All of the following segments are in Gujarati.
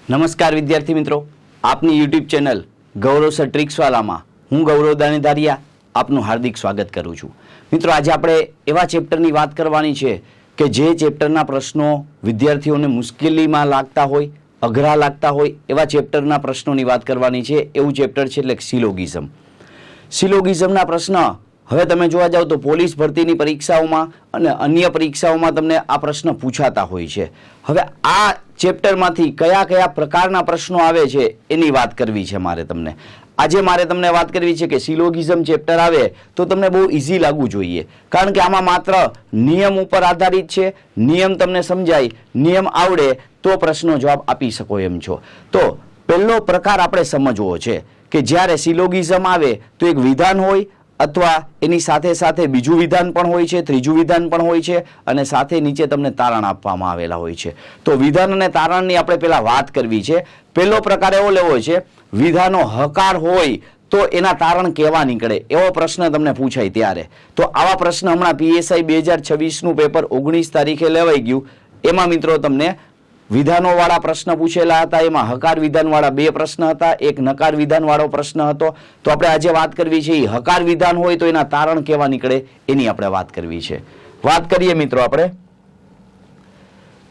નમસ્કાર વિદ્યાર્થી મિત્રો, આપની યુટ્યુબ ચેનલ ગૌરવ સર ટ્રિક્સવાલામાં હું ગૌરવ દાણીધારિયા આપનું હાર્દિક સ્વાગત કરું છું. મિત્રો, આજે આપણે એવા ચેપ્ટરની વાત કરવાની છે કે જે ચેપ્ટરના પ્રશ્નો વિદ્યાર્થીઓને મુશ્કેલીમાં લાગતા હોય, અઘરા લાગતા હોય એવા ચેપ્ટરના પ્રશ્નોની વાત કરવાની છે. એવું ચેપ્ટર છે એટલે સિલોગિઝમ. સિલોગિઝમના પ્રશ્ન હવે તમે જોવા જાવ તો પોલીસ ભરતીની પરીક્ષાઓમાં અને અન્ય પરીક્ષાઓમાં તમને આ પ્રશ્ન પૂછાતા હોય છે. હવે આ ચેપ્ટરમાંથી કયા કયા પ્રકારના પ્રશ્નો આવે છે એની વાત કરવી છે મારે તમને. આજે મારે તમને વાત કરવી છે કે સિલોગિઝમ ચેપ્ટર આવે તો તમને બહુ ઇઝી લાગવું જોઈએ, કારણ કે આમાં માત્ર નિયમ ઉપર આધારિત છે. નિયમ તમને સમજાય, નિયમ આવડે તો પ્રશ્નો જવાબ આપી શકો એમ છો. તો પહેલો પ્રકાર આપણે સમજવો છે કે જ્યારે સિલોગિઝમ આવે તો એક વિધાન હોય અથવા એની સાથે સાથે બીજું વિધાન પણ હોય છે, ત્રીજું વિધાન પણ હોય છે અને સાથે નીચે તમને તારણ આપવામાં આવેલા હોય છે. તો વિધાન અને તારણની આપણે પહેલા વાત કરવી છે. પહેલો પ્રકાર એવો લેવો છે, વિધાનો હકાર હોય તો એના તારણ કેવા નીકળે એવો પ્રશ્ન તમને પૂછાય ત્યારે. તો આવા પ્રશ્ન હમણાં PSI 2026નું પેપર 19 તારીખે લેવાઈ ગયું. એમાં મિત્રો તમને વિધાનોવાળા પ્રશ્ન પૂછેલા હતા. એમાં હકાર વિધાનવાળા 2 પ્રશ્ન હતા, એક નકાર વિધાનવાળો પ્રશ્ન હતો. તો આપણે આજે વાત કરવી છે એ હકાર વિધાન હોય તો એના તારણ કેવા નીકળે એની આપણે વાત કરવી છે. વાત કરીએ મિત્રો આપણે.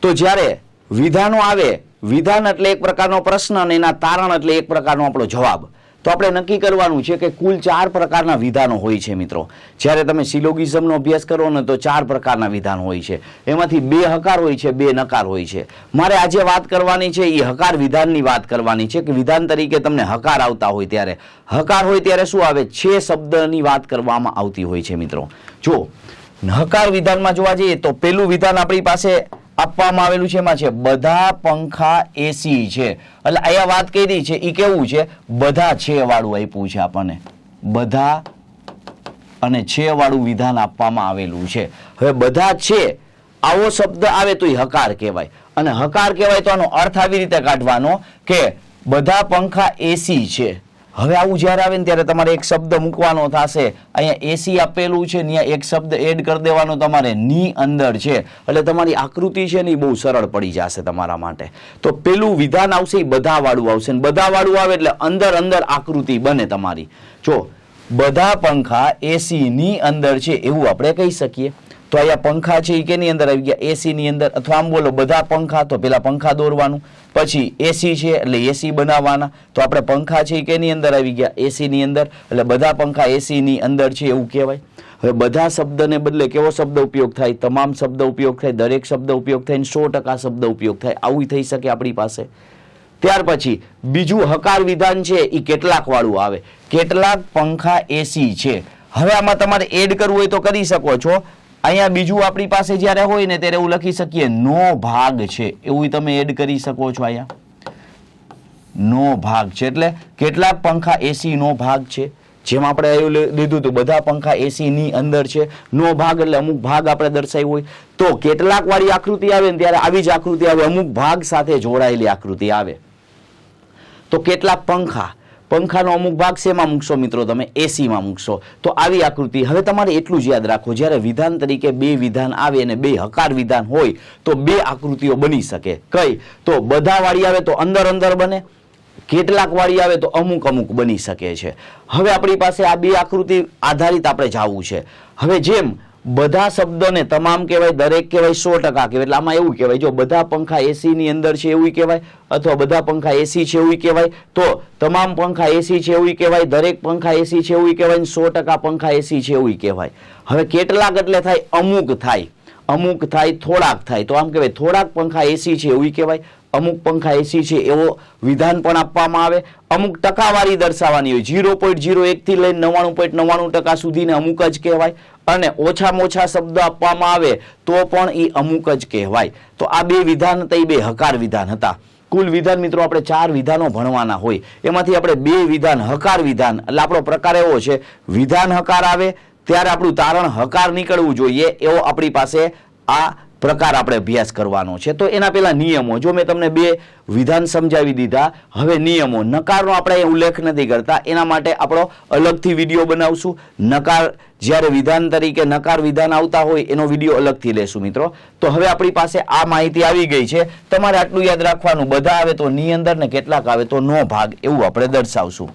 તો જ્યારે વિધાનો આવે, વિધાન એટલે એક પ્રકારનો પ્રશ્ન અને એના તારણ એટલે એક પ્રકારનો આપણો જવાબ. તો આપણે નક્કી કરવાનું છે કે કુલ 4 પ્રકારના વિધાનો હોય છે મિત્રો. જ્યારે તમે સિલોગિઝમનો અભ્યાસ કરો ને તો 4 પ્રકારના વિધાન હોય છે. એમાંથી 2 હકાર હોય છે, 2 નકાર હોય છે. મારે આજે વાત કરવાની છે એ હકાર વિધાનની વાત કરવાની છે કે વિધાન તરીકે તમને હકાર આવતા હોય ત્યારે. હકાર હોય ત્યારે શું આવે? છે શબ્દની વાત કરવામાં આવતી હોય છે મિત્રો. જો હકાર વિધાનમાં જોવા જઈએ તો પહેલું વિધાન આપણી પાસે આપવામાં આવેલું છે, એમાં છે બધા પંખા એસી છે. એટલે અહીંયા વાત કરી છે એ કેવું છે? બધા છે વાળું આપ્યું છે આપણને. બધા અને છે વાળું વિધાન આપવામાં આવેલું છે. હવે બધા છે આવો શબ્દ આવે તો એ હકાર કહેવાય. અને હકાર કહેવાય તો આનો અર્થ આવી રીતે કાઢવાનો કે બધા પંખા એસી છે. હવે આવું જ્યારે આવે ને ત્યારે તમારે એક શબ્દ મૂકવાનો થશે. અહીંયા એસી આપેલું છે, ત્યાં એક શબ્દ એડ કરી દેવાનો તમારે ની અંદર છે. એટલે તમારી આકૃતિ છે ને એ બહુ સરળ પડી જશે તમારા માટે. તો પેલું વિધાન આવશે એ બધા વાળું આવશે. બધા વાળું આવે એટલે અંદર અંદર આકૃતિ બને તમારી. જો બધા પંખા એસી ની અંદર છે એવું આપણે કહી શકીએ. તો અહીંયા પંખા છે એ કેની અંદર આવી ગયા? એસી ની અંદર. અથવા આમ બોલો બધા પંખા, તો પેલા પંખા દોરવાનું, પછી એસી છે એટલે એસી બનાવવાના. તો આપણે પંખા છે એ કેની અંદર આવી ગયા? એસી ની અંદર. એટલે બધા પંખા એસી ની અંદર છે એવું કહેવાય. હવે બધા શબ્દને બદલે કેવો શબ્દ ઉપયોગ થાય? તમામ શબ્દ ઉપયોગ થાય, દરેક શબ્દ ઉપયોગ થાય, 100% શબ્દ ઉપયોગ થાય. આવું થઈ શકે આપણી પાસે. ત્યાર પછી બીજું હકાર વિધાન છે એ કેટલાક વાળું આવે. કેટલાક પંખા એસી છે. હવે આમાં તમારે એડ કરવું હોય તો કરી શકો છો. અહીંયા બીજું આપણી પાસે જ્યારે હોય ને ત્યારે એવું લખી શકીએ નો ભાગ છે, એવું તમે એડ કરી શકો છો. અહીંયા નો ભાગ છે એટલે કેટલાક પંખા એસી નો ભાગ છે. જેમ આપણે એવું લીધું હતું બધા પંખા એસી ની અંદર છે. નો ભાગ એટલે અમુક ભાગ આપણે દર્શાવ્યો હોય. તો કેટલાક વાળી આકૃતિ આવે ને ત્યારે આવી જ આકૃતિ આવે, અમુક ભાગ સાથે જોડાયેલી આકૃતિ આવે. તો કેટલાક પંખાનો અમુક ભાગ શેમાં મૂકશો મિત્રો? તમે એસીમાં મૂકશો. તો આવી આકૃતિ. હવે તમારે એટલું જ યાદ રાખો, જ્યારે વિધાન તરીકે 2 વિધાન આવે અને 2 હકાર વિધાન હોય તો 2 આકૃતિઓ બની શકે. કઈ? તો બધા વાળી આવે તો અંદર અંદર બને, કેટલાક વાળી આવે તો અમુક અમુક બની શકે છે. હવે આપણી પાસે આ 2 આકૃતિ આધારિત આપણે જવું છે. હવે જેમ બધા શબ્દોને તમામ કહેવાય, દરેક કહેવાય, 100% કહેવાય. એટલે આમાં એવું કહેવાય, જો બધા પંખા એસી ની અંદર છે એવું કહેવાય, અથવા બધા પંખા એસી છે એવું કહેવાય, તો તમામ પંખા એસી છે એવું કહેવાય, દરેક પંખા એસી છે એવું કહેવાય, 100% પંખા એસી છે એવું કહેવાય. હવે કેટલાક એટલે થાય અમુક થાય, અમુક થાય, થોડાક થાય. તો આમ કહેવાય થોડાક પંખા એસી છે એવું કહેવાય, અમુક પંખા એસી છે એવો વિધાન પણ આપવામાં આવે. અમુક ટકાવારી દર્શાવવાની હોય, 0.01 થી લઈને 99.99% સુધીને અમુક જ કહેવાય. અને ઓછામાં ઓછા શબ્દ આપવામાં આવે તો પણ એ અમુક જ કહેવાય. તો આ 2 વિધાન હતા, એ 2 હકાર વિધાન હતા. કુલ વિધાન મિત્રો આપણે 4 વિધાનો ભણવાના હોય. એમાંથી આપણે 2 વિધાન હકાર વિધાન, એટલે આપણો પ્રકાર એવો છે વિધાન હકાર આવે ત્યારે આપણું તારણ હકાર નીકળવું જોઈએ એવો આપણી પાસે આ પ્રકાર આપણે અભ્યાસ કરવાનો છે. તો એના પહેલા નિયમો, જો મેં તમને 2 વિધાન સમજાવી દીધા, હવે નિયમો. નકારનો આપણે ઉલ્લેખ નથી કરતા, એના માટે આપણો અલગથી વિડીયો બનાવશું. નકાર જ્યારે વિધાન તરીકે નકાર વિધાન આવતા હોય એનો વિડીયો અલગથી લેશું મિત્રો. તો હવે આપણી પાસે આ માહિતી આવી ગઈ છે. તમારે આટલું યાદ રાખવાનું, બધા આવે તો ની અંદર ને કેટલાક આવે તો નો ભાગ, એવું આપણે દર્શાવશું.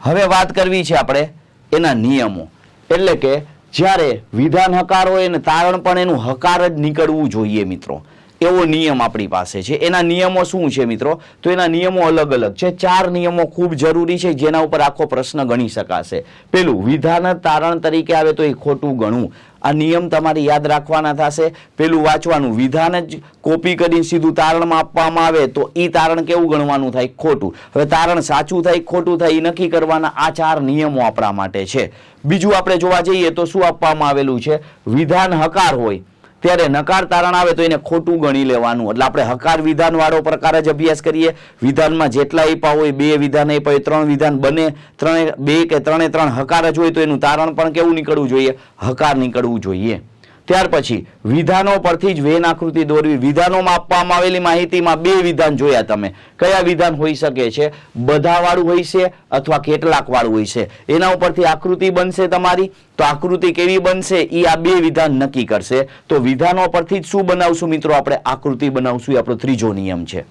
હવે વાત કરવી છે આપણે એના નિયમો, એટલે કે જ્યારે વિધાન હકાર હોય અને તારણ પણ એનું હકાર જ નીકળવું જોઈએ મિત્રો, એવો નિયમ આપણી પાસે છે. એના નિયમો શું છે મિત્રો? તો એના નિયમો અલગ અલગ છે. 4 નિયમો ખૂબ જરૂરી છે, જેના ઉપર આખો પ્રશ્ન ગણી શકાશે. પેલું, વિધાન તારણ તરીકે આવે તો એ ખોટું ગણવું. આ નિયમ તમારે યાદ રાખવાના થશે. પેલું વાંચવાનું, વિધાન જ કોપી કરીને સીધું તારણમાં આપવામાં આવે તો એ તારણ કેવું ગણવાનું થાય? ખોટું. હવે તારણ સાચું થાય ખોટું થાય એ નક્કી કરવાના આ 4 નિયમો આપણા માટે છે. બીજું આપણે જોવા જઈએ તો શું આપવામાં આવેલું છે? વિધાન હકાર હોય ત્યારે નકાર તારણ આવે તો એને ખોટું ગણી લેવાનું. એટલે આપણે હકાર વિધાન વાળો પ્રકાર જ અભ્યાસ કરીએ. વિધાનમાં જેટલા આપ્યા હોય, 2 વિધાન આપ્યા હોય, 3 વિધાન બને, 2 કે 3 હકાર જ હોય તો એનું તારણ પણ કેવું નીકળવું જોઈએ? હકાર નીકળવું જોઈએ. ત્યાર પછી વિધાનો પરથી જ વેન આકૃતિ દોરવી. વિધાનોમાં આપવામાં આવેલી માહિતીમાં 2 વિધાન જોયા તમે. કયા વિધાન હોઈ શકે છે? બધા વાળું હોય છે અથવા કેટલાક વાળું હોય છે. એના ઉપરથી આકૃતિ બનશે તમારી. તો આકૃતિ કેવી બનશે એ આ 2 વિધાન નક્કી કરશે. તો વિધાનો પરથી જ શું બનાવશું મિત્રો? આપણે આકૃતિ બનાવશું. એ આપણો ત્રીજો નિયમ છે.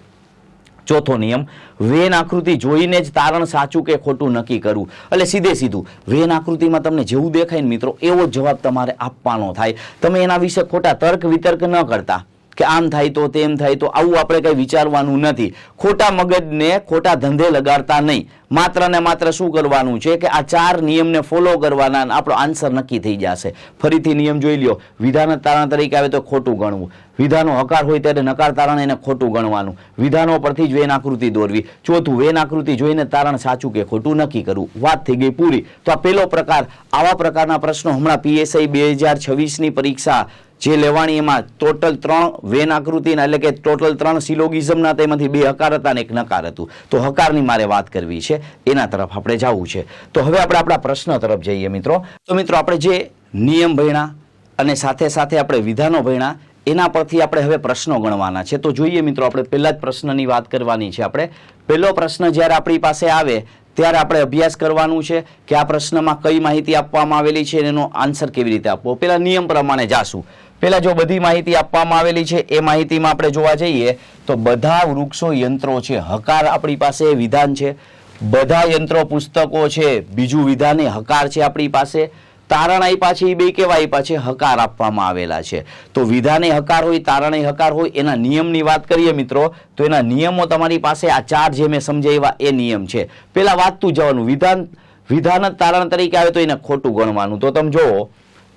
ચોથો નિયમ, વેન આકૃતિ જોઈને જ તારણ સાચું કે ખોટું નક્કી કરવું. એટલે સીધે સીધું વેન આકૃતિમાં તમને જેવું દેખાય ને મિત્રો, એવો જવાબ તમારે આપવાનો થાય. તમે એના વિશે ખોટા તર્ક વિતર્ક ન કરતા કે આમ થાય તો તેમ થાય તો, આવું આપણે કઈ વિચારવાનું નથી. ખોટા મગજને ખોટા ધંધે લગાડતા નહીં. માત્ર ને માત્ર શું કરવાનું છે કે આ 4 નિયમને ફોલો કરવાના, આપણો આન્સર નક્કી થઈ જશે. ફરીથી નિયમ જોઈ લ્યો. વિધાન તારણ તરીકે આવે તો ખોટું ગણવું. વિધાનો હકાર હોય ત્યારે નકાર તારણ એને ખોટું ગણવાનું. વિધાનો પરથી જ વેન આકૃતિ દોરવી. ચોથું, વેન આકૃતિ જોઈને તારણ સાચું કે ખોટું નક્કી કરવું. વાત થઈ ગઈ પૂરી. તો આ પહેલો પ્રકાર. આવા પ્રકારના પ્રશ્નો હમણાં PSI 2026ની પરીક્ષા જે લેવાણી એમાં ટોટલ 3 વેન આકૃતિના, એટલે કે ટોટલ 3 સિલોગિઝમના, તેમાંથી 2 હકાર હતા અને 1 નકાર હતું. તો હકારની મારે વાત કરવી છે, એના તરફ આપણે જવું છે. તો હવે આપણે આપણા પ્રશ્ન તરફ જઈએ મિત્રો. તો મિત્રો આપણે જે નિયમ ભણ્યા અને સાથે સાથે આપણે વિધાનો ભણ્યા, એના પરથી આપણે હવે પ્રશ્નો ગણવાના છે. તો જોઈએ મિત્રો, આપણે પહેલા જ પ્રશ્નની વાત કરવાની છે. આપણે પહેલો પ્રશ્ન જ્યારે આપણી પાસે આવે ત્યારે આપણે અભ્યાસ કરવાનું છે કે આ પ્રશ્નમાં કઈ માહિતી આપવામાં આવેલી છે અને એનો આન્સર કેવી રીતે આપવો. પહેલા નિયમ પ્રમાણે જાશું. પહેલા જો બધી માહિતી આપવામાં આવેલી છે એ માહિતીમાં આપણે જોવા જઈએ તો બધા વૃક્ષો યંત્રો છે. હકાર આપણી પાસે વિધાન છે. બધા યંત્રો પુસ્તકો છે. બીજું વિધાન એ હકાર છે આપણી પાસે. તારણ આપ્યા છે એ 2 કેવા આપ્યા છે? હકાર આપવામાં આવેલા છે. તો વિધાને હકાર હોય, તારણે હકાર હોય. એના નિયમની વાત કરીએ મિત્રો તો એના નિયમો તમારી પાસે આ 4 જે મેં સમજાવ્યા એ નિયમ છે. પેલા વાંચતું જવાનું. વિધાન જ તારણ તરીકે આવે તો એને ખોટું ગણવાનું. તો તમે જુઓ,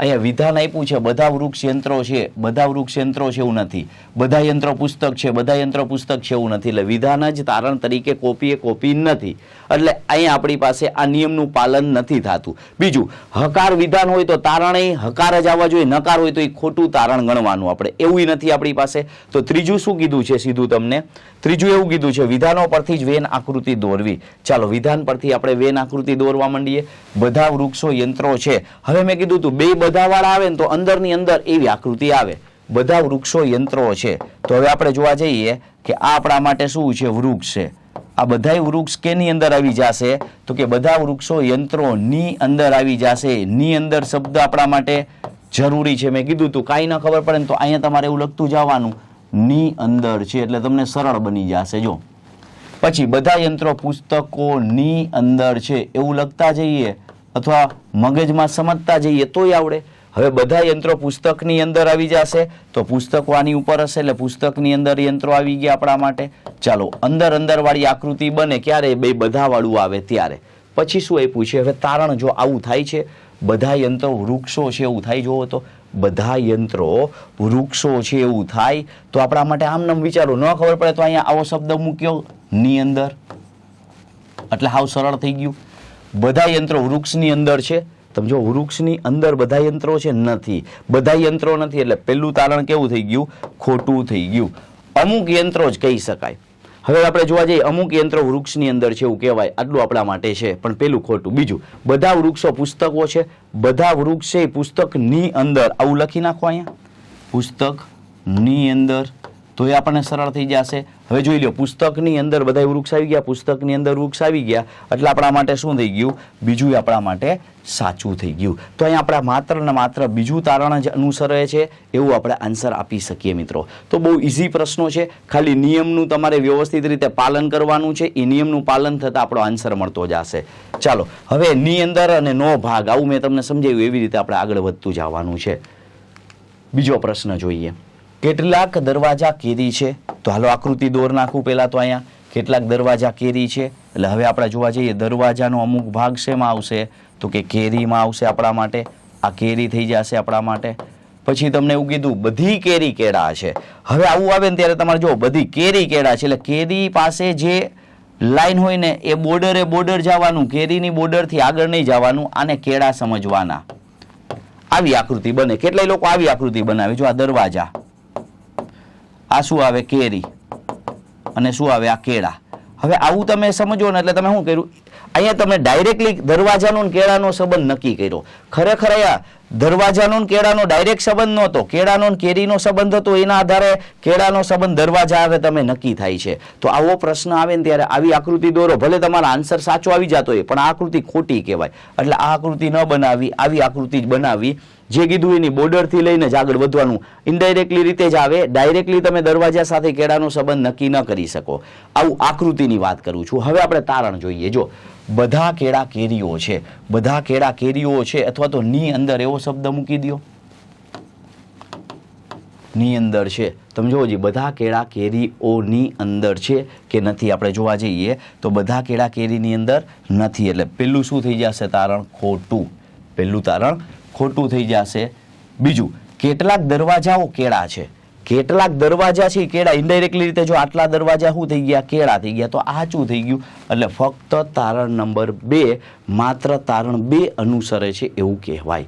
અહીંયા વિધાન આપ્યું છે બધા વૃક્ષ યંત્રો છે. બધા વૃક્ષ યંત્રો છે એવું નથી. બધા યંત્રો પુસ્તક છે. બધા યંત્રો પુસ્તક છે એવું નથી. એટલે વિધાન જ તારણ તરીકે કોપી નથી. એટલે અહીંયા આપણી પાસે આ નિયમનું પાલન નથી થતું. બીજું, હકાર વિધાન હોય તો તારણે હકાર જ આવવા જોઈએ. નકાર હોય તો એ ખોટું તારણ ગણવાનું. આપણે એવું નથી આપણી પાસે. તો ત્રીજું શું કીધું છે? સીધું તમને ત્રીજું એવું કીધું છે, વિધાનો પરથી જ વેન આકૃતિ દોરવી. ચાલો વિધાન પરથી આપણે વેન આકૃતિ દોરવા માંડીએ. બધા વૃક્ષો યંત્રો છે. હવે મેં કીધું તું 2 બધા વાળા આવે ને તો અંદરની અંદર એવી આકૃતિ આવે. બધા વૃક્ષો યંત્રો છે. તો હવે આપણે જોવા જઈએ કે આ આપણા માટે શું છે? વૃક્ષ છે. આ બધા વૃક્ષ કેની અંદર આવી જશે? તો કે બધા વૃક્ષો યંત્રોની અંદર આવી જશે. ની અંદર શબ્દ આપણા માટે જરૂરી છે. મેં કીધું તું કાંઈ ન ખબર પડે ને તો અહીંયા તમારે એવું લખતું જવાનું, ની અંદર છે, એટલે તમને સરળ બની જશે. જો પછી બધા યંત્રો પુસ્તકોની અંદર છે એવું લખતા જઈએ અથવા મગજમાં સમજતા જઈએ તોય આવડે. હવે બધા યંત્રો પુસ્તકની અંદર આવી જશે તો પુસ્તકો આની ઉપર હશે એટલે પુસ્તકની અંદર યંત્રો આવી ગયા આપણા માટે. ચાલો અંદર વાળી આકૃતિ બને ક્યારે? બધા વાળું આવે ત્યારે. પછી શું આપ્યું છે? હવે તારણ જો આવું થાય છે, બધા યંત્રો વૃક્ષો છે એવું થાય. જોવો તો બધા યંત્રો વૃક્ષો છે એવું થાય તો આપણા માટે આમ નામ વિચારો. ન ખબર પડે તો અહીંયા આવો શબ્દ મૂક્યો ની અંદર, એટલે હાવ સરળ થઈ ગયું. બધા યંત્રો વૃક્ષની અંદર છે. તમે જો વૃક્ષની અંદર બધા યંત્રો છે? નથી. બધા યંત્રો નથી એટલે પહેલું તારણ કેવું થઈ ગયું? ખોટું થઈ ગયું. અમુક યંત્રો જ કહી શકાય. હવે આપણે જોવા જઈએ અમુક યંત્રો વૃક્ષની અંદર છે એવું કહેવાય. આટલું આપણા માટે છે પણ પેલું ખોટું. બીજું, બધા વૃક્ષો પુસ્તકો છે. બધા વૃક્ષ છે પુસ્તકની અંદર. આવું લખી નાખો અહીંયા, પુસ્તક ની અંદર, તો એ આપણને સરળ થઈ જશે. હવે જોઈ લો, પુસ્તકની અંદર બધા વૃક્ષ આવી ગયા, પુસ્તકની અંદર વૃક્ષ આવી ગયા એટલે આપણા માટે શું થઈ ગયું? બીજું આપણા માટે સાચું થઈ ગયું. તો અહીંયા આપણે માત્ર ને માત્ર બીજું તારણ જ અનુસરે છે એવું આપણે આન્સર આપી શકીએ મિત્રો. તો બહુ ઇઝી પ્રશ્નો છે, ખાલી નિયમનું તમારે વ્યવસ્થિત રીતે પાલન કરવાનું છે. એ નિયમનું પાલન થતાં આપણો આન્સર મળતો જશે. ચાલો, હવે ની અંદર અને નો ભાગ, આવું મેં તમને સમજાવ્યું એવી રીતે આપણે આગળ વધતું જવાનું છે. બીજો પ્રશ્ન જોઈએ. કેટલાક દરવાજા કેરી છે? તો હાલો આકૃતિ દોર નાખું પહેલા. તો અહીંયા કેટલાક દરવાજા કેરી છે એટલે હવે આપણે જોવા જઈએ દરવાજાનો અમુક ભાગ શેમાં આવશે? તો કે કેરીમાં આવશે આપણા માટે. આ કેરી થઈ જશે આપણા માટે. પછી તમને એવું કીધું બધી કેરી કેળા છે. હવે આવું આવે ને ત્યારે તમારે જો બધી કેરી કેળા છે એટલે કેરી પાસે જે લાઈન હોય ને એ બોર્ડર જવાનું, કેરીની બોર્ડરથી આગળ નહીં જવાનું. આને કેળા સમજવાના. આવી આકૃતિ બને. કેટલાય લોકો આવી આકૃતિ બનાવે. જો આ દરવાજા, આ શું આવે? કેરી, અને શું આવે? આ કેળા. હવે આવું તમે સમજો ને એટલે તમે શું કર્યું? અહીંયા તમે ડાયરેક્ટલી દરવાજાનો ને કેળાનો સંબંધ નક્કી કર્યો. ખરેખર અહીંયા દરવાજાનો ને કેળાનો ડાયરેક્ટ સંબંધ નહોતો, કેળાનો ને કેરીનો સંબંધ હતો. એના આધારે કેળાનો સંબંધ દરવાજા આવે તમે નક્કી થાય છે. તો આવો પ્રશ્ન આવે ને ત્યારે આવી આકૃતિ દોરો. ભલે તમારો આન્સર સાચો આવી જતો હોય પણ આ આકૃતિ ખોટી કહેવાય. એટલે આ આકૃતિ ન બનાવી, આવી આકૃતિ જ બનાવી. જે કીધું એની બોર્ડરથી લઈને જ આગળ વધવાનું. ઇનડાયરેક્ટલી રીતે જ આવે, ડાયરેક્ટલી તમે દરવાજા સાથે કેળાનો સંબંધ નક્કી ન કરી શકો. આવું આકૃતિની વાત કરું છું. હવે આપણે તારણ જોઈએ. જો બધા કેળા કેરીઓ છે, બધા કેળા કેરીઓ છે, અથવા તો ની અંદર એવો શબ્દ મૂકી દો. ની અંદર છે. તમે જોવો જી, બધા કેળા કેરીઓની અંદર છે કે નથી? આપણે જોવા જઈએ તો બધા કેળા કેરીની અંદર નથી. એટલે પેલું શું થઈ જશે? તારણ ખોટું. પેલું તારણ ખોટું થઈ જશે. બીજું, કેટલાક દરવાજાઓ કેળા છે. કેટલાક દરવાજા છે કેળા. ઇનડાયરેક્ટલી રીતે જો આટલા દરવાજા શું થઈ ગયા? કેળા થઈ ગયા. તો આ શું થઈ ગયું? એટલે ફક્ત તારણ નંબર 2, માત્ર તારણ 2 અનુસરે છે એવું કહેવાય.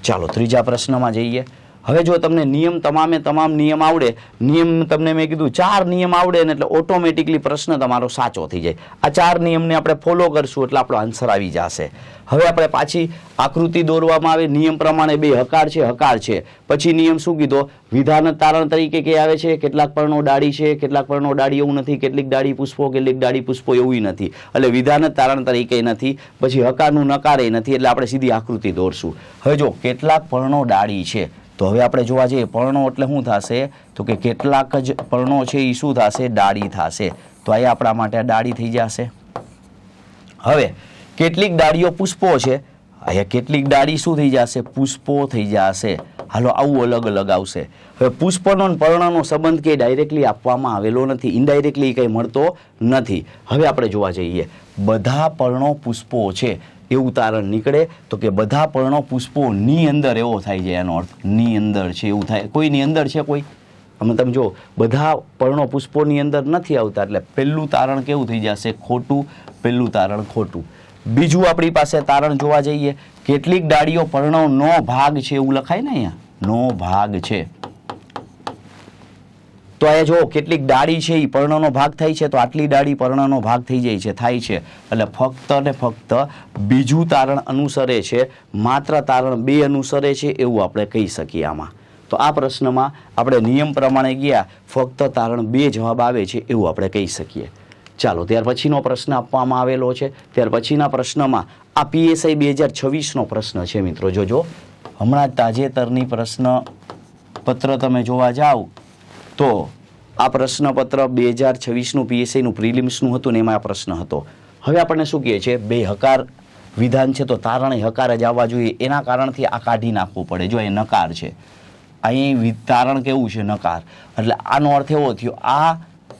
ચાલો ત્રીજા પ્રશ્નમાં જઈએ. હવે જો તમને નિયમ તમામ નિયમ આવડે, નિયમ તમને મેં કીધું 4 નિયમ આવડે ને એટલે ઓટોમેટિકલી પ્રશ્ન તમારો સાચો થઈ જાય. આ 4 નિયમને આપણે ફોલો કરશું એટલે આપણો આન્સર આવી જશે. હવે આપણે પાછી આકૃતિ દોરવામાં આવે. નિયમ પ્રમાણે 2 હકાર છે, હકાર છે. પછી નિયમ શું કીધો? વિધાન તારણ તરીકે કે આવે છે કેટલાક પર્ણો ડાળી છે, કેટલાક પર્ણો ડાળી એવું નથી, કેટલીક ડાળી પુષ્પો, કેટલીક ડાળી પુષ્પો એવું નથી. એટલે વિધાન તારણ તરીકે નથી. પછી હકારનું નકારે નથી. એટલે આપણે સીધી આકૃતિ દોરશું. હવે જો કેટલાક પર્ણો ડાળી છે, તો હવે આપણે જોવા જઈએ પર્ણો એટલે શું થશે? તો કે કેટલાક જ પર્ણો છે એ શું થશે? ડાળી થશે. તો અહીંયા આપણા માટે ડાળી થઈ જશે. હવે કેટલીક ડાળીઓ પુષ્પો છે, અહીંયા કેટલીક ડાળી શું થઈ જશે? પુષ્પો થઈ જશે. હાલો આવું અલગ અલગ આવશે. હવે પુષ્પનો અને પર્ણનો સંબંધ કે ડાયરેક્ટલી આપવામાં આવેલો નથી, ઇનડાયરેક્ટલી કંઈ મળતો નથી. હવે આપણે જોવા જઈએ બધા પર્ણો પુષ્પો છે એવું તારણ નીકળે. તો કે બધા પર્ણો પુષ્પો ની અંદર એવો થાય છે. એનો અર્થ ની અંદર છે એવું થાય. કોઈની અંદર છે કોઈ? અમે તમે જો બધા પર્ણો પુષ્પોની અંદર નથી આવતા. એટલે પહેલું તારણ કેવું થઈ જશે? ખોટું. પહેલું તારણ ખોટું. બીજું આપણી પાસે તારણ જોવા જઈએ. કેટલીક ડાળીઓ પર્ણોનો ભાગ છે એવું લખાય ને અહીંયા, નો ભાગ છે. તો અહીંયા જો કેટલીક ડાળી છે એ પર્ણનો ભાગ થાય છે, તો આટલી ડાળી પર્ણનો ભાગ થઈ જાય છે, થાય છે. એટલે ફક્ત ને ફક્ત બીજું તારણ અનુસરે છે, માત્ર તારણ 2 અનુસરે છે એવું આપણે કહી શકીએ આમાં. તો આ પ્રશ્નમાં આપણે નિયમ પ્રમાણે ગયા, ફક્ત તારણ 2 જવાબ આવે છે એવું આપણે કહી શકીએ. ચાલો ત્યાર પછીનો પ્રશ્ન આપવામાં આવેલો છે. ત્યાર પછીના પ્રશ્નમાં આ PSI 2026નો પ્રશ્ન છે મિત્રો. જોજો હમણાં તાજેતરની પ્રશ્ન પત્ર તમે જોવા જાઓ તો આ પ્રશ્નપત્ર 2026નું PSIનું પ્રિલિમ્સનું હતું ને એમાં આ પ્રશ્ન હતો. હવે આપણને શું કહે છે? 2 હકાર વિધાન છે તો તારણે હકાર જ આવવા જોઈએ. એના કારણથી આ કાઢી નાખવું પડે. જો એ નકાર છે, અહીં તારણ કેવું છે? નકાર. એટલે આનો અર્થ એવો થયો આ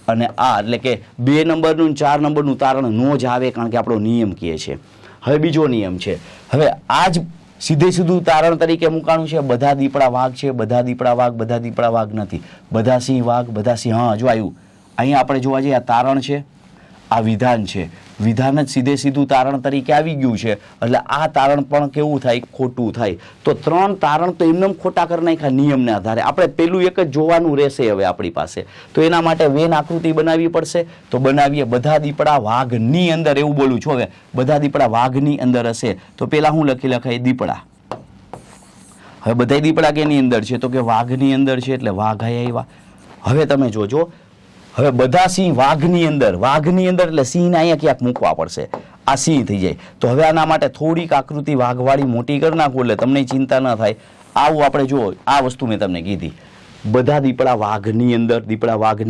અને આ, એટલે કે 2 નંબરનું 4 નંબરનું તારણ નો જ આવે, કારણ કે આપણો નિયમ કહે છે. હવે બીજો નિયમ છે. હવે આ જ સીધું તારણ તરીકે મૂકાણું છે બધા દીપડા વાઘ છે, બધા દીપડા વાઘ, બધા દીપડા વાઘ નથી, બધા સિંહ વાઘ, બધા સિંહ. હા જો આવ્યું. અહીંયા આપણે જોવા જઈએ આ તારણ છે, આ વિધાન છે. વિધાન જ સીધું તારણ તરીકે આવી ગયું છે. એટલે આ તારણ પણ કેવું થાય? ખોટું થાય. તો 3 તારણ તો એમને ખોટા કરી નાખ્યા નિયમના આધારે. આપણે પેલું એક જ જોવાનું રહેશે હવે આપણી પાસે. તો એના માટે વેન આકૃતિ બનાવવી પડશે. તો બનાવીએ. બધા દીપડા વાઘની અંદર, એવું બોલું છું હવે, બધા દીપડા વાઘની અંદર હશે તો પેલા હું લખાય? દીપડા. હવે બધા દીપડા કેની અંદર છે? તો કે વાઘની અંદર છે, એટલે વાઘ આવ્યા. હવે તમે જોજો, હવે બધા સિંહ વાઘની અંદર એટલે સિંહને અહીંયા ક્યાંક મૂકવા પડશે. આ સિંહ થઈ જાય. તો હવે આના માટે થોડીક આકૃતિ વાઘવાળી મોટી કરી નાખું એટલે તમને ચિંતા ન થાય. આવું આપણે જો આ વસ્તુ મેં તમને કીધી, બધા દીપડા વાઘની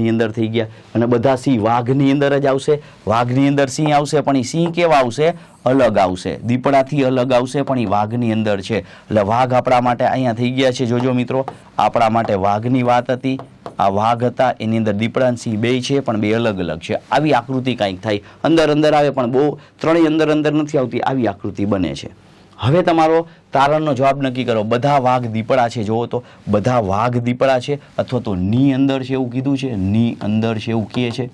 અંદર થઈ ગયા અને બધા સિંહ વાઘની અંદર જ આવશે. વાઘની અંદર સિંહ આવશે, પણ એ સિંહ કેવા આવશે? અલગ આવશે. દીપડાથી અલગ આવશે, પણ એ વાઘની અંદર છે. એટલે વાઘ આપણા માટે અહીંયા થઈ ગયા છે. જોજો મિત્રો, આપણા માટે વાઘની વાત હતી. આ વાઘ હતા, એની અંદર દીપડા અને સિંહ બે છે, પણ બે અલગ અલગ છે. આવી આકૃતિ કાંઈક થાય, અંદર આવે પણ બહુ ત્રણેય અંદર નથી આવતી. આવી આકૃતિ બને છે. હવે તમારો તારણનો જવાબ નક્કી કરો. બધા વાઘ દીપડા છે. જોવો તો બધા વાઘ દીપડા છે, અથવા તો ની અંદર છે એવું કીધું છે, ની અંદર છે એવું કહે છે.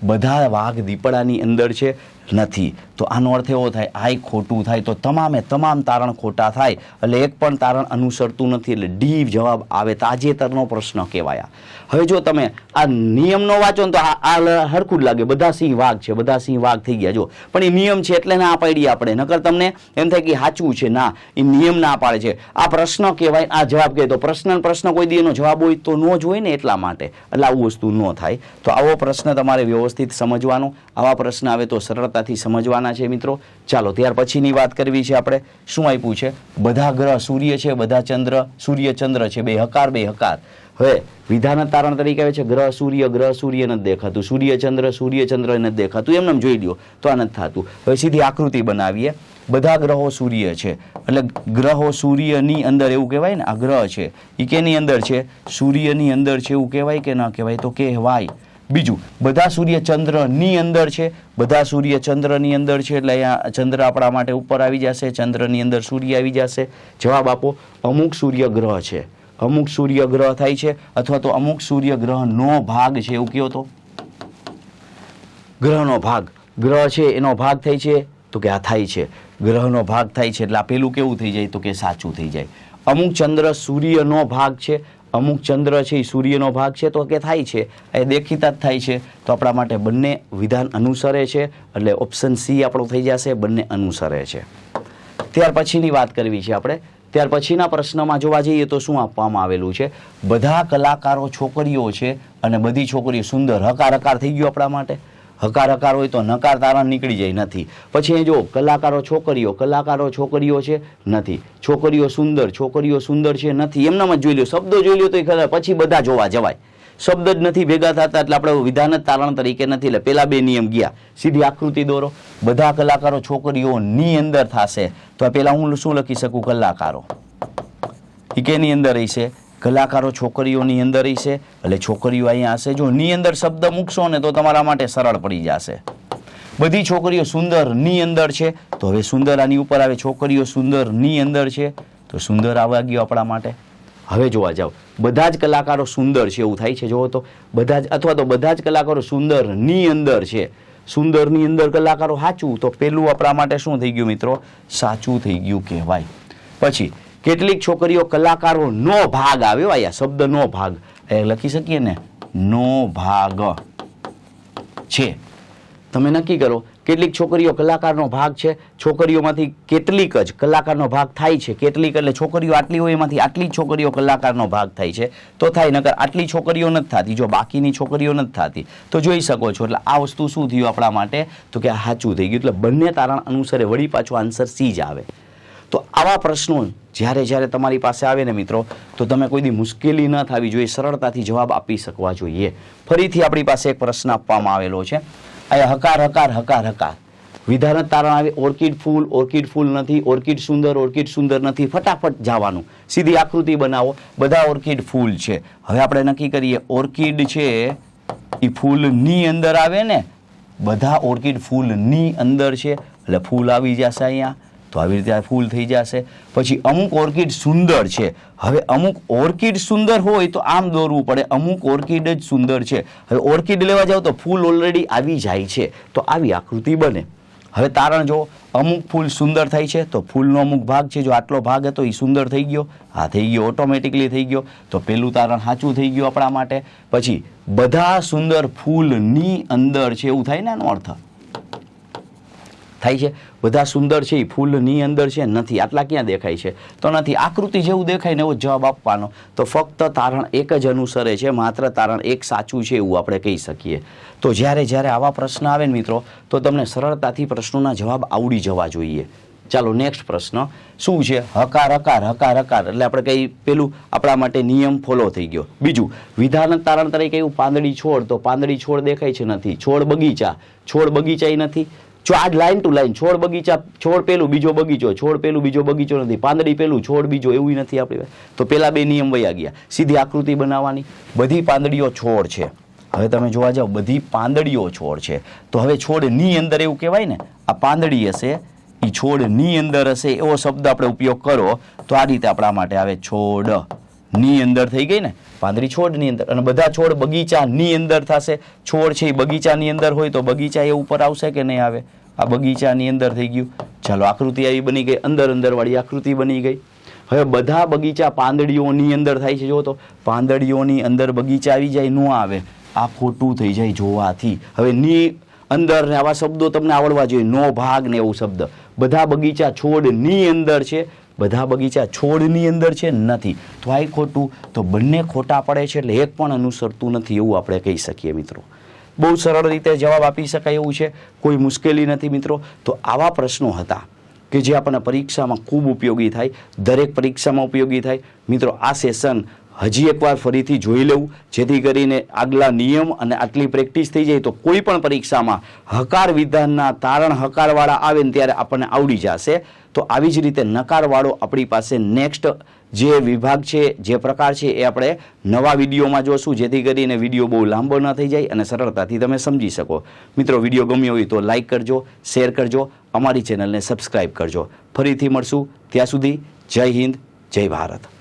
બધા વાઘ દીપડાની અંદર છે નથી. તો આનો અર્થ એવો થાય, આ ખોટું થાય. તો તમામે તમામ તારણ ખોટા થાય. એટલે એક પણ તારણ અનુસરતું નથી. એટલે ડી જવાબ આવે. તાજેતરનો પ્રશ્ન કહેવાય. હવે જો તમે આ નિયમનો વાંચો ને તો આ હરખું જ લાગે, બધા સિંહ વાઘ છે, બધા સિંહ વાઘ થઈ ગયા. જો પણ એ નિયમ છે એટલે ના પાડી આપણે, નકર તમને એમ થાય કે સાચું છે. ના, એ નિયમ ના પાડે છે. આ પ્રશ્ન કહેવાય, આ જવાબ કહે. તો પ્રશ્ન કોઈ દી એનો જવાબ હોય તો ન જ હોય ને, એટલા માટે. એટલે આવું વસ્તુ ન થાય. તો આવો પ્રશ્ન તમારે વ્યવસ્થિત સમજવાનો. આવા પ્રશ્ન આવે તો સરળતાથી સમજવાના છે મિત્રો. ચાલો ત્યાર પછીની વાત કરવી છે આપણે. શું આપ્યું છે? બધા ગ્રહ સૂર્ય છે, બધા ચંદ્ર, સૂર્ય ચંદ્ર છે, બે હકાર. હવે વિધાન તારણ તરીકે આવે છે ગ્રહ સૂર્ય નથી દેખાતું, સૂર્ય ચંદ્ર નથી દેખાતું. એમને જોઈ લ્યો તો આ નથી થતું. હવે સીધી આકૃતિ બનાવીએ. બધા ગ્રહો સૂર્ય છે, એટલે ગ્રહો સૂર્યની અંદર એવું કહેવાય ને. આ ગ્રહ છે એ કેની અંદર છે? સૂર્યની અંદર છે. એવું કહેવાય કે ન કહેવાય? તો કહેવાય. બીજું, બધા સૂર્ય ચંદ્રની અંદર છે, બધા સૂર્ય ચંદ્રની અંદર છે. એટલે અહીંયા ચંદ્ર આપણા માટે ઉપર આવી જશે, ચંદ્રની અંદર સૂર્ય આવી જશે. જવાબ આપો. અમુક સૂર્ય ગ્રહ છે, અમુક સૂર્ય ગ્રહ થાય છે, અથવા તો અમુક સૂર્ય ગ્રહનો ભાગ છે એવું કહો. તો ગ્રહનો ભાગ, ગ્રહ છે એનો ભાગ થાય છે, તો કે આ થાય છે. ગ્રહનો ભાગ થાય છે એટલે આ પેલું કેવું થઈ જાય? તો કે સાચું થઈ જાય. અમુક ચંદ્ર સૂર્યનો ભાગ છે, અમુક ચંદ્ર છે એ સૂર્યનો ભાગ છે, તો કે થાય છે. એ દેખીતા જ થાય છે. તો આપણા માટે બંને વિધાન અનુસરે છે. એટલે ઓપ્શન સી આપણો થઈ જશે, બંને અનુસરે છે. ત્યાર પછીની વાત કરવી છે આપણે. ત્યાર પછીના પ્રશ્નમાં જોવા જઈએ તો શું આપવામાં આવેલું છે? બધા કલાકારો છોકરીઓ છે અને બધી છોકરીઓ સુંદર. હકાર થઈ ગયો આપણા માટે. હકાર હોય તો નકાર તારણ નીકળી જાય, નથી. પછી જો કલાકારો છોકરીઓ છે, નથી. છોકરીઓ સુંદર છે, નથી. એમનામ જ જોઈ લો, શબ્દો જોઈ લો તો ખરા. પછી બધા જોવા જવાય. શબ્દ જ નથી ભેગા થતા, એટલે આપણે વિધાન જ તારણ તરીકે નથી. એટલે પેલા બે નિયમ ગયા. સીધી આકૃતિ દોરો. બધા કલાકારો છોકરીઓની અંદર થશે. તો પેલા હું શું લખી શકું? કલાકારો. એ કેની અંદર રહેશે? કલાકારો છોકરીઓની અંદર રહેશે. એટલે છોકરીઓ અહીંયા હશે. જો ની અંદર શબ્દ મૂકશો ને તો તમારા માટે સરળ પડી જશે. બધી છોકરીઓ સુંદરની અંદર છે, તો હવે સુંદર આની ઉપર આવે. છોકરીઓ સુંદરની અંદર છે, તો સુંદર આવવા ગયો આપણા માટે. હવે જોવા જાવ, બધા જ કલાકારો સુંદર છે એવું થાય છે. જોવો તો બધા જ, અથવા તો બધા જ કલાકારો સુંદરની અંદર છે. સુંદરની અંદર કલાકારો સાચું. તો પેલું આપણા માટે શું થઈ ગયું મિત્રો? સાચું થઈ ગયું કહેવાય. પછી કેટલીક છોકરીઓ કલાકારોનો ભાગ આવ્યો. આયા શબ્દ નો ભાગ એ લખી શકીએ ને, નો ભાગ છે. તમે નક્કી કરો, કેટલીક છોકરીઓ કલાકારનો ભાગ છે. છોકરીઓમાંથી કેટલીક જ કલાકારનો ભાગ થાય છે. કેટલીક એટલે છોકરીઓ આટલી હોય, એમાંથી આટલી છોકરીઓ કલાકારનો ભાગ થાય છે તો થાય, નકર આટલી છોકરીઓ નથી થતી. જો બાકીની છોકરીઓ નથી થતી તો જોઈ શકો છો. એટલે આ વસ્તુ શું થયું આપણા માટે? તો કે આ સાચું થઈ ગયું. એટલે બંને તારણ અનુસારે વળી પાછું આન્સર સી જ આવે. તો આવા પ્રશ્નો જ્યારે તમારી પાસે આવે ને મિત્રો, તો તમે કોઈ દી મુશ્કેલી ન થવી જોઈએ, સરળતાથી જવાબ આપી શકવા જોઈએ. ફરીથી આપણી પાસે એક પ્રશ્ન આપવામાં આવેલો છે. અહીંયા હકાર. વિધાન તારણ આવે. ઓર્કિડ ફૂલ નથી. ઓર્કિડ સુંદર નથી. ફટાફટ જવાનું, સીધી આકૃતિ બનાવો. બધા ઓર્કિડ ફૂલ છે. હવે આપણે નક્કી કરીએ, ઓર્કિડ છે એ ફૂલની અંદર આવે ને. બધા ઓર્કિડ ફૂલની અંદર છે, એટલે ફૂલ આવી જશે અહીંયા. તો આવી રીતે ફૂલ થઈ જશે. પછી અમુક ઓર્કિડ સુંદર છે. હવે અમુક ઓર્કિડ સુંદર હોય તો આમ દોરવું પડે. અમુક ઓર્કિડ જ સુંદર છે. હવે ઓર્કિડ લેવા જાવ તો ફૂલ ઓલરેડી આવી જાય છે. તો આવી આકૃતિ બને. હવે તારણ જો, અમુક ફૂલ સુંદર થાય છે, તો ફૂલનો અમુક ભાગ છે. જો આટલો ભાગ હતો એ સુંદર થઈ ગયો. હા, થઈ ગયો, ઓટોમેટિકલી થઈ ગયો. તો પેલું તારણ સાચું થઈ ગયું આપણા માટે. પછી બધા સુંદર ફૂલની અંદર છે એવું થાય ને, એનો અર્થ થાય છે? બધા સુંદર છે એ ફૂલની અંદર છે નથી, આટલા ક્યાં દેખાય છે? તો નથી. આકૃતિ જેવું દેખાય ને એવો જવાબ આપવાનો. તો ફક્ત તારણ એક જ અનુસરે છે, માત્ર તારણ એક સાચું છે એવું આપણે કહી શકીએ. તો જ્યારે આવા પ્રશ્ન આવે ને મિત્રો, તો તમને સરળતાથી પ્રશ્નોના જવાબ આવડી જવા જોઈએ. ચાલો નેક્સ્ટ પ્રશ્ન શું છે? હકાર હકાર હકાર હકાર એટલે આપણે કઈ પેલું આપણા માટે નિયમ ફોલો થઈ ગયો. બીજું વિધાન તારણ તરીકે એવું પાંદડી છોડ, તો પાંદડી છોડ દેખાય છે નથી. છોડ બગીચા, છોડ બગીચા નથી. આ લાઈન ટુ લાઈન છોડ બગીચા, છોડ પેલું બીજો બગીચો, છોડ પેલું બીજો બગીચો નથી. પાંદડી પેલું છોડ બીજો એવું નથી આપણી પાસે. તો પેલા બે નિયમ વયા ગયા. સીધી આકૃતિ બનાવવાની. બધી પાંદડીઓ છોડ છે. હવે તમે જોવા જાઓ બધી પાંદડીઓ છોડ છે. તો હવે છોડની અંદર એવું કહેવાય ને આ પાંદડી હશે એ છોડની અંદર હશે એવો શબ્દ આપણે ઉપયોગ કરો તો આ રીતે આપણા માટે આવે છોડની અંદર થઈ ગઈ ને, પાંદડી છોડની અંદર. અને બધા છોડ બગીચાની અંદર થશે. છોડ છે એ બગીચાની અંદર હોય તો બગીચા એ ઉપર આવશે કે નહીં આવે? આ બગીચાની અંદર થઈ ગયું. ચાલો આકૃતિ આવી બની ગઈ, અંદર વાળી આકૃતિ બની ગઈ. હવે બધા બગીચા પાંદડીઓની અંદર થાય છે. જો તો પાંદડીઓની અંદર બગીચા આવી જાય ન આવે, આ ખોટું થઈ જાય જોવાથી. હવે ની અંદર ને આવા શબ્દો તમને આવડવા જોઈએ. નો ભાગ ને એવું શબ્દ. બધા બગીચા છોડની અંદર છે, બધા બગીચા છોડની અંદર છે નથી. તો આ ખોટું. તો બંને ખોટા પડે છે એટલે એક પણ અનુસરતું નથી એવું આપણે કહી શકીએ મિત્રો. બહુ સરળ રીતે જવાબ આપી શકાય એવું છે, કોઈ મુશ્કેલી નથી મિત્રો. તો આવા પ્રશ્નો હતા કે જે આપણને પરીક્ષામાં ખૂબ ઉપયોગી થાય, દરેક પરીક્ષામાં ઉપયોગી થાય. મિત્રો આ સેશન હજી એકવાર ફરીથી જોઈ લેવું જેથી કરીને આગલા નિયમ અને આટલી પ્રેક્ટિસ થઈ જાય તો કોઈ પણ પરીક્ષામાં હકાર વિધાનના તારણ હકારવાળા આવે ને ત્યારે આપણને આવડી જશે. તો આવી જ રીતે નકારવાળો આપણી પાસે નેક્સ્ટ જે વિભાગ છે, જે પ્રકાર છે એ આપણે નવા વિડીયોમાં જોશું જેથી કરીને વિડીયો બહુ લાંબો ન થઈ જાય અને સરળતાથી તમે સમજી શકો. મિત્રો વિડીયો ગમ્યો હોય તો લાઇક કરજો, શેર કરજો, અમારી ચેનલને સબસ્ક્રાઈબ કરજો. ફરીથી મળશું, ત્યાં સુધી જય હિન્દ, જય ભારત.